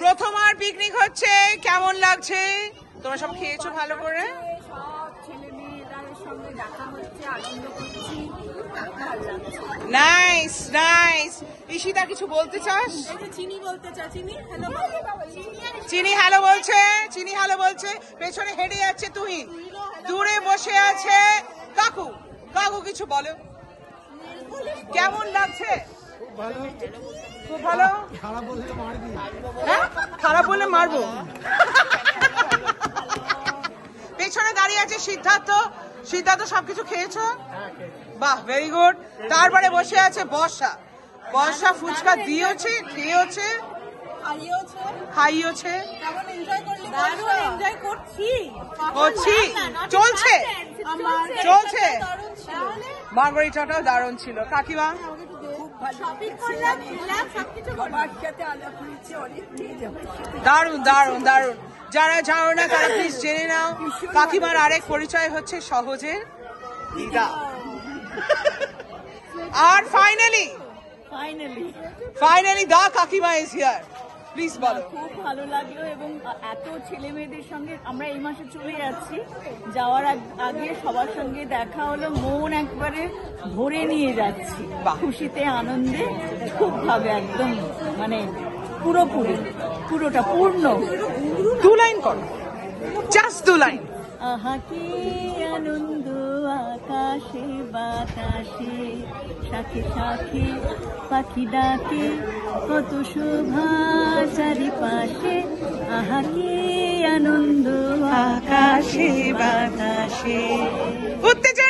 প্রথমবার পিকনিক হচ্ছে, কেমন লাগছে? তোমরা সব খেয়েছো ভালো করে? সব ছেলে মেয়েদের সঙ্গে দেখা হচ্ছে, আনন্দ করছি। Nice nice. ঈশিতা কিছু বলতে চাস? চিনি বলতে চা, চিনি হ্যালো। চিনি হ্যালো বলছে, চিনি হ্যালো বলছে। পেছনে হেঁটে যাচ্ছে তুই, দূরে বসে আছে কাকু। কাকু কিছু বলো, কেমন লাগছে? খুব ভালো। হ্যাঁ, খারাপ বললে মারবো। পেছনে দাঁড়িয়ে আছে সিদ্ধার্থ। সিদ্ধার্থ সবকিছু খেয়েছো? বাহ, ভেরি গুড। তারপরে বসে আছে বর্ষা। বর্ষা ফুচকা দিয়েছে, খেয়েছে, খাইয়েছে। করছি, চলছে চলছে। মার্গরিটাটাও দারুণ ছিল। কাকিমা দারুণ দারুণ দারুণ। যারা জানো না তারা প্লিজ জেনে নাও, কাকিমার আরেক পরিচয় হচ্ছে সহজের দিদা। আর ফাইনালি দা কাকিমা ইজ হিয়ার। প্লিজ বলো। খুব ভালো লাগলো এবং এত ছেলে মেয়েদের সঙ্গে আমরা এই মাসে চলে যাচ্ছি। যাওয়ার আগে সবার সঙ্গে দেখা হলো, মন একবারে ভরে নিয়ে যাচ্ছি খুশিতে, আনন্দে। খুব ভাবে একদম মানে পুরোটা পূর্ণ। 2 লাইন করো, জাস্ট 2 লাইন। আহা কি আনন্দ আকাশে বাতাসে, শাখে শাখে পাখি ডাকে, কত শোভা চারিপাশে। আহা কি আনন্দ আকাশে বাতাসে। উত্তেজনা